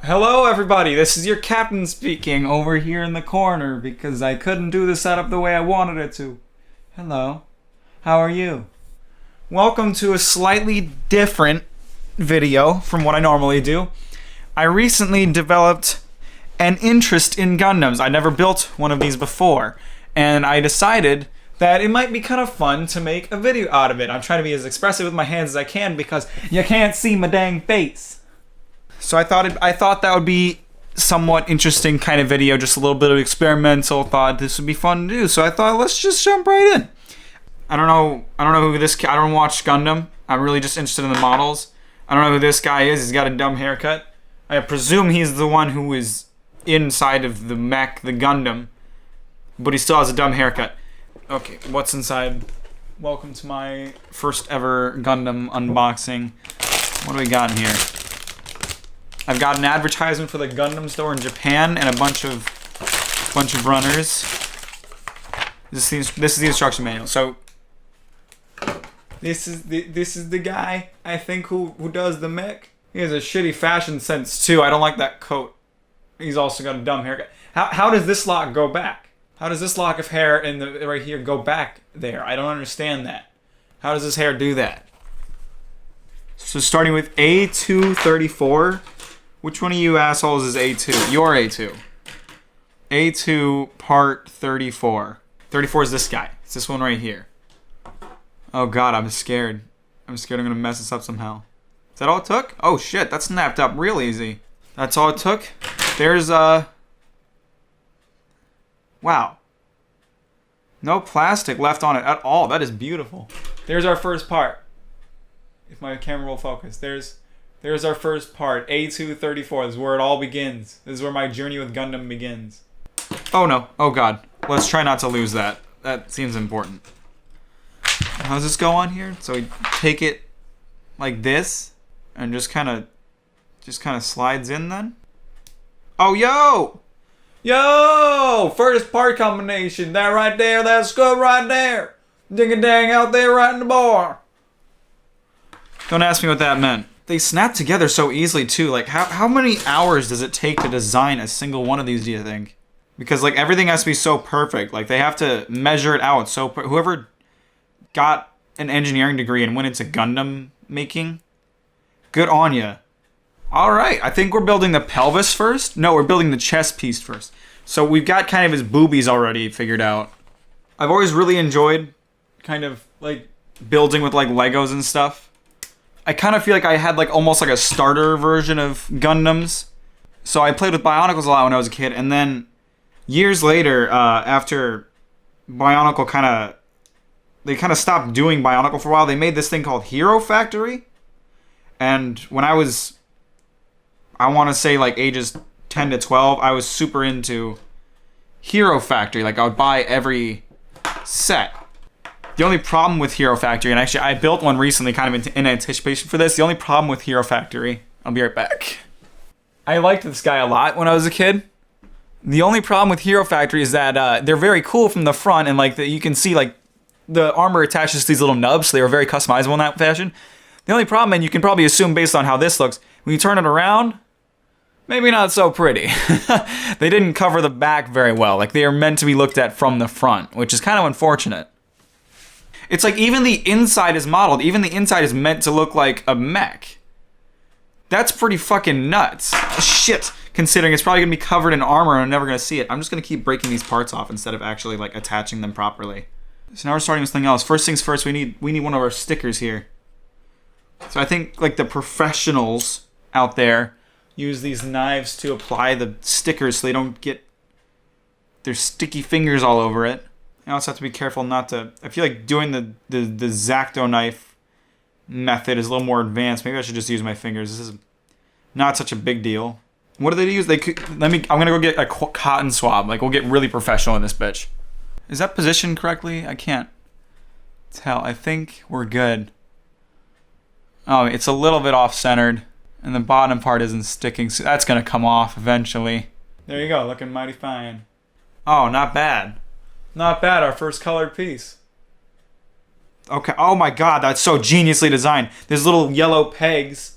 Hello everybody, this is your captain speaking over here in the corner because I couldn't do the setup the way I wanted it to. Hello, how are you? Welcome to a slightly different video from what I normally do. I recently developed an interest in Gundams. I never built one of these before, and I decided that it might be kind of fun to make a video out of it. I'm trying to be as expressive with my hands as I can because you can't see my dang face. So I thought that would be somewhat interesting kind of video, just a little bit of experimental. Thought this would be fun to do, so I thought let's just jump right in. I don't know who this. I don't watch Gundam. I'm really just interested in the models. I don't know who this guy is. He's got a dumb haircut. I presume he's the one who is inside of the Mack, the Gundam, but he still has a dumb haircut. Okay, what's inside? Welcome to my first ever Gundam unboxing. What do we got in here? I've got an advertisement for the Gundam store in Japan and a bunch of runners. This is the instruction manual. So this is the guy I think who does the mech. He has a shitty fashion sense too. I don't like that coat. He's also got a dumb haircut. How does this lock go back? How does this lock of hair in the right here go back there? I don't understand that. How does this hair do that? So starting with A234. Which one of you assholes is A2? You're A2. A2 part 34. 34 is this guy. It's this one right here. Oh god, I'm scared. I'm scared I'm gonna mess this up somehow. Is that all it took? Oh shit, that snapped up real easy. That's all it took? There's wow. No plastic left on it at all. That is beautiful. There's our first part. If my camera will focus. There's our first part, A234. This is where it all begins. This is where my journey with Gundam begins. Oh no. Oh god. Let's try not to lose that. That seems important. How does this go on here? So we take it like this and just kind of slides in then. Oh yo! Yo! First part combination. That right there, that's good right there. Ding-a-dang out there right in the bar. Don't ask me what that meant. They snap together so easily too. Like how many hours does it take to design a single one of these, do you think? Because like everything has to be so perfect. Like they have to measure it out. So whoever got an engineering degree and went into Gundam making, good on ya. All right, I think we're building the pelvis first. No, we're building the chest piece first. So we've got kind of his boobies already figured out. I've always really enjoyed kind of like building with like Legos and stuff. I kind of feel like I had like almost like a starter version of Gundams. So I played with Bionicles a lot when I was a kid, and then years later, after Bionicle they kind of stopped doing Bionicle for a while, they made this thing called Hero Factory. And when I was, I want to say like ages 10 to 12, I was super into Hero Factory. Like I would buy every set. The only problem with Hero Factory, and actually I built one recently kind of in anticipation for this, the only problem with Hero Factory, I'll be right back. I liked this guy a lot when I was a kid. The only problem with Hero Factory is that they're very cool from the front, and like you can see like the armor attaches to these little nubs, so they were very customizable in that fashion. The only problem, and you can probably assume based on how this looks, when you turn it around, maybe not so pretty. They didn't cover the back very well. Like they are meant to be looked at from the front, which is kind of unfortunate. It's like even the inside is modeled. Even the inside is meant to look like a mech. That's pretty fucking nuts. Shit. Considering it's probably going to be covered in armor and I'm never going to see it. I'm just going to keep breaking these parts off instead of actually like attaching them properly. So now we're starting with something else. First things first, we need one of our stickers here. So I think like the professionals out there use these knives to apply the stickers so they don't get their sticky fingers all over it. I also have to be careful not to... I feel like doing the Zacto knife method is a little more advanced. Maybe I should just use my fingers. This is not such a big deal. What do they use? I'm gonna go get a cotton swab. Like, we'll get really professional in this bitch. Is that positioned correctly? I can't tell. I think we're good. Oh, it's a little bit off-centered. And the bottom part isn't sticking, so that's gonna come off eventually. There you go, looking mighty fine. Oh, not bad. Not bad, our first colored piece. Okay, oh my god, that's so geniusly designed. There's little yellow pegs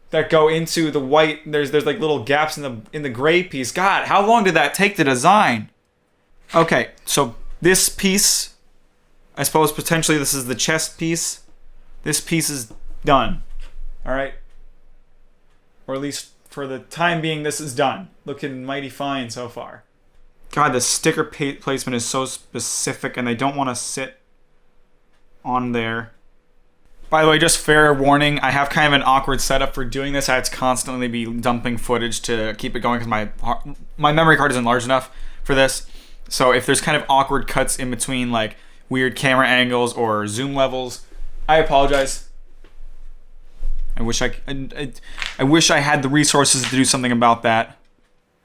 that go into the white. There's like little gaps in the gray piece. God, how long did that take to design? Okay, so this piece, I suppose potentially this is the chest piece. This piece is done. All right, or at least for the time being, this is done. Looking mighty fine so far. God, the sticker placement is so specific, and they don't want to sit on there. By the way, just fair warning, I have kind of an awkward setup for doing this. I have to constantly be dumping footage to keep it going because my memory card isn't large enough for this. So if there's kind of awkward cuts in between, like weird camera angles or zoom levels, I apologize. I wish I had the resources to do something about that.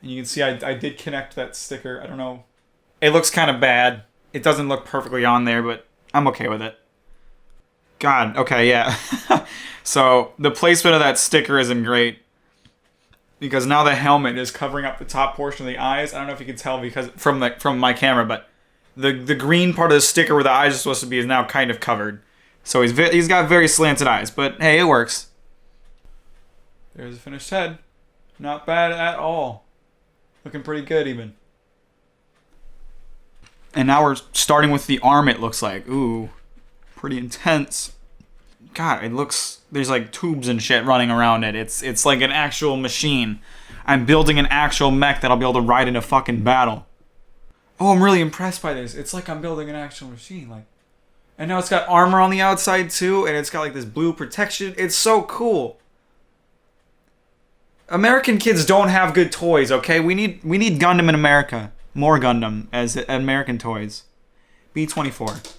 And you can see I did connect that sticker. I don't know. It looks kind of bad. It doesn't look perfectly on there, but I'm okay with it. God, okay, yeah. So the placement of that sticker isn't great because now the helmet is covering up the top portion of the eyes. I don't know if you can tell because from my camera, but the green part of the sticker where the eyes are supposed to be is now kind of covered. So he's got very slanted eyes, but hey, it works. There's a finished head. Not bad at all. Looking pretty good even. And now we're starting with the arm, it looks like. Ooh. Pretty intense. God, it looks... There's like tubes and shit running around it. It's like an actual machine. I'm building an actual mech that I'll be able to ride in a fucking battle. Oh, I'm really impressed by this. It's like I'm building an actual machine. Like, and now it's got armor on the outside too, and it's got like this blue protection. It's so cool. American kids don't have good toys, okay? We need Gundam in America. More Gundam as American toys. B-24.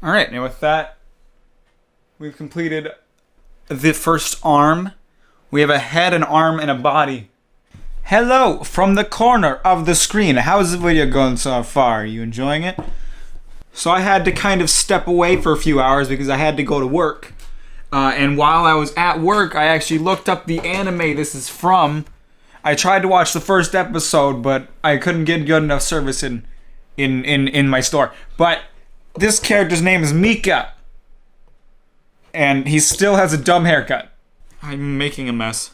Alright, now with that, we've completed the first arm. We have a head, an arm, and a body. Hello, from the corner of the screen. How's the video going so far? Are you enjoying it? So I had to kind of step away for a few hours because I had to go to work. And while I was at work, I actually looked up the anime this is from. I tried to watch the first episode, but I couldn't get good enough service in my store. But this character's name is Mika. And he still has a dumb haircut. I'm making a mess.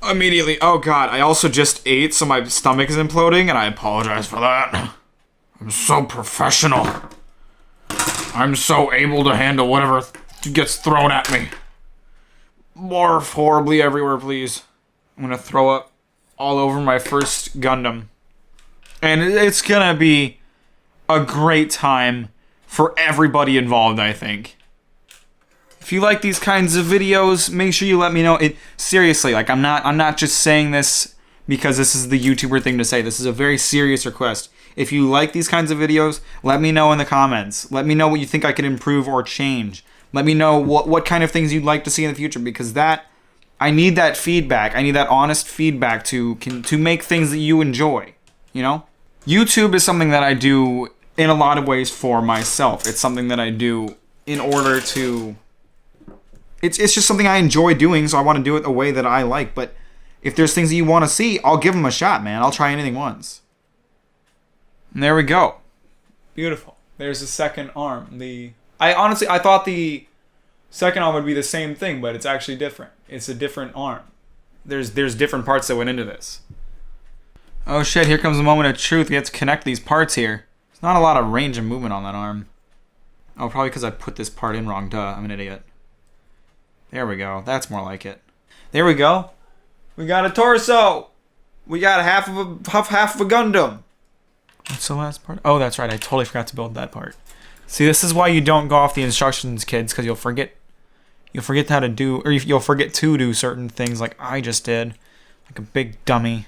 Immediately, oh god, I also just ate, so my stomach is imploding, and I apologize for that. I'm so professional. I'm so able to handle whatever gets thrown at me. Barf horribly everywhere, please. I'm gonna throw up all over my first Gundam. And it's gonna be a great time for everybody involved, I think. If you like these kinds of videos, make sure you let me know. Seriously, like I'm not just saying this because this is the YouTuber thing to say. This is a very serious request. If you like these kinds of videos, let me know in the comments. Let me know what you think I can improve or change. Let me know what kind of things you'd like to see in the future, because I need that feedback. I need that honest feedback to make things that you enjoy, you know? YouTube is something that I do in a lot of ways for myself. It's something that I do in order to... It's just something I enjoy doing, so I want to do it the way that I like. But if there's things that you want to see, I'll give them a shot, man. I'll try anything once. And there we go. Beautiful. There's the second arm. I thought the second arm would be the same thing, but it's actually different. It's a different arm. There's different parts that went into this. Oh shit, here comes the moment of truth. We have to connect these parts here. There's not a lot of range of movement on that arm. Oh, probably because I put this part in wrong. Duh, I'm an idiot. There we go. That's more like it. There we go. We got a torso. We got half of a Gundam. What's the last part? Oh, that's right. I totally forgot to build that part. See, this is why you don't go off the instructions, kids, because you'll forget how to do, or you'll forget to do certain things like I just did. Like a big dummy.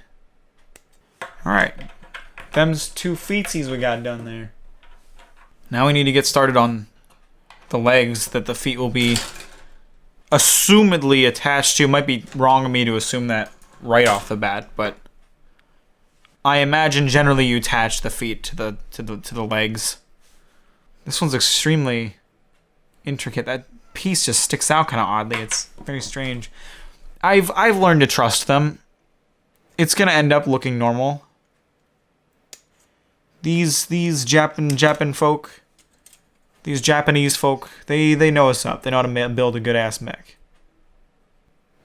Alright. Them's two feetsies we got done there. Now we need to get started on the legs that the feet will be assumedly attached to. It might be wrong of me to assume that right off the bat, but I imagine generally you attach the feet to the legs. This one's extremely intricate. That piece just sticks out kind of oddly. It's very strange. I've learned to trust them. It's gonna end up looking normal. These Japan folk, these Japanese folk, they know what's up. They know how to build a good ass mech.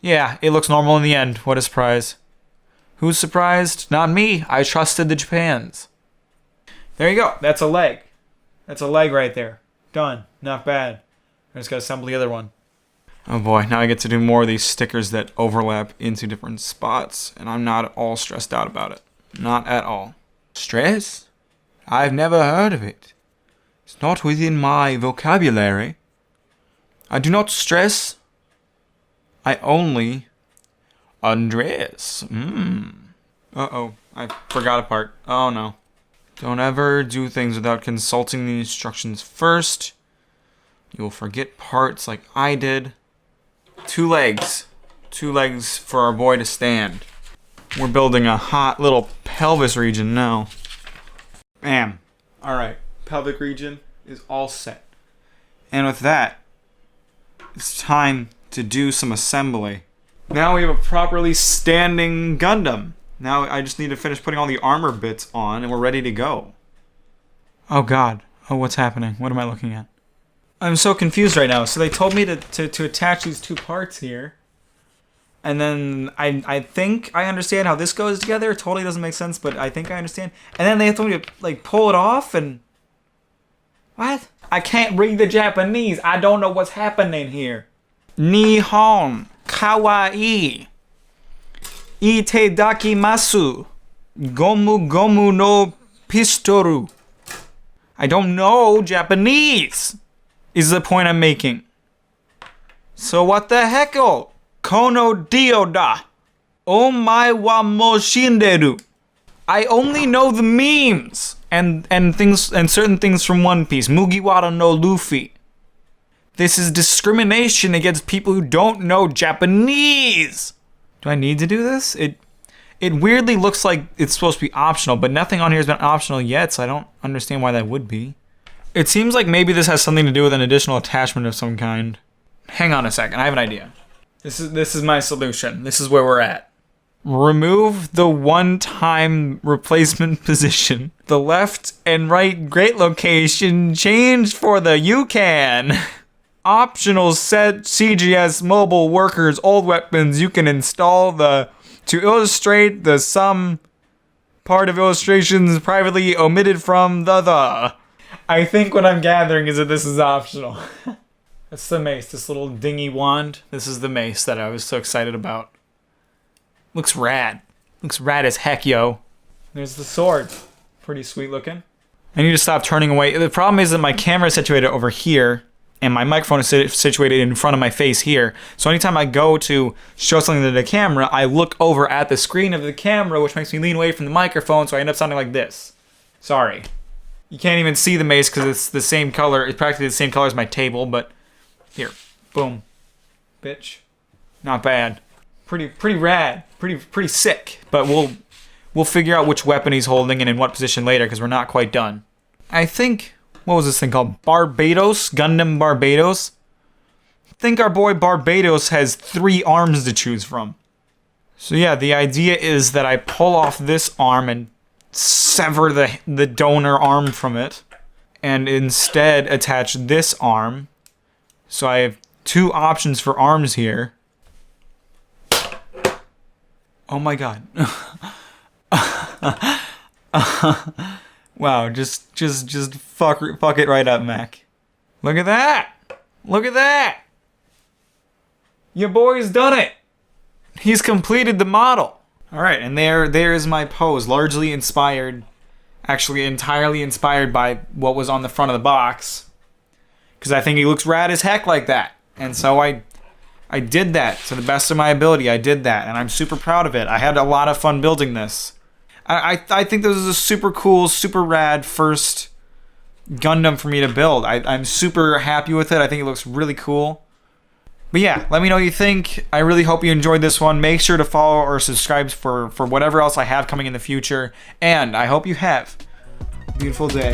Yeah, it looks normal in the end. What a surprise. Who's surprised? Not me. I trusted the Japans. There you go. That's a leg. That's a leg right there. Done. Not bad. I just gotta assemble the other one. Oh boy, now I get to do more of these stickers that overlap into different spots, and I'm not at all stressed out about it. Not at all. Stress? I've never heard of it. It's not within my vocabulary. I do not stress. I only undress. Uh-oh, I forgot a part. Oh no. Don't ever do things without consulting the instructions first. You will forget parts like I did. 2 legs. 2 legs for our boy to stand. We're building a hot little pelvis region now. Bam. Alright, pelvic region is all set. And with that, it's time to do some assembly. Now we have a properly standing Gundam. Now I just need to finish putting all the armor bits on and we're ready to go. Oh god. Oh, what's happening? What am I looking at? I'm so confused right now. So they told me to attach these 2 parts here. And then I think I understand how this goes together. It totally doesn't make sense, but I think I understand. And then they told me to like pull it off and... What? I can't read the Japanese. I don't know what's happening here. Nihon kawaii. Ite dakimasu. Gomu gomu no pistoru. I don't know Japanese, is the point I'm making. So what the heckle? Kono dio da. Omae wa mo shinderu. I only know the memes and things and certain things from One Piece. Mugiwara no Luffy. This is discrimination against people who don't know Japanese. Do I need to do this? It weirdly looks like it's supposed to be optional, but nothing on here has been optional yet, so I don't understand why that would be. It seems like maybe this has something to do with an additional attachment of some kind. Hang on a second, I have an idea. This is my solution. This is where we're at. Remove the one-time replacement position. The left and right grate location changed for the UCAN. Optional set CGS mobile workers old weapons you can install to illustrate the some part of illustrations privately omitted from the. I think what I'm gathering is that this is optional. That's the mace, this little dingy wand. This is the mace that I was so excited about. Looks rad. Looks rad as heck, yo. There's the sword. Pretty sweet looking. I need to stop turning away. The problem is that my camera is situated over here, and my microphone is situated in front of my face here. So anytime I go to show something to the camera, I look over at the screen of the camera, which makes me lean away from the microphone, so I end up sounding like this. Sorry. You can't even see the mace because it's the same color. It's practically the same color as my table, but here. Boom. Bitch. Not bad. Pretty rad. Pretty sick. But we'll figure out which weapon he's holding and in what position later because we're not quite done. I think... What was this thing called? Barbatos? Gundam Barbatos? I think our boy Barbatos has 3 arms to choose from. So yeah, the idea is that I pull off this arm and sever the donor arm from it. And instead attach this arm. So I have 2 options for arms here. Oh my god. Wow, just fuck it right up, Mack. Look at that! Look at that! Your boy's done it! He's completed the model! Alright, and there is my pose, largely inspired, actually entirely inspired by what was on the front of the box. Because I think he looks rad as heck like that. And so I did that to the best of my ability. I did that, and I'm super proud of it. I had a lot of fun building this. I think this is a super cool, super rad first Gundam for me to build. I'm super happy with it. I think it looks really cool. But yeah, let me know what you think. I really hope you enjoyed this one. Make sure to follow or subscribe for whatever else I have coming in the future. And I hope you have a beautiful day.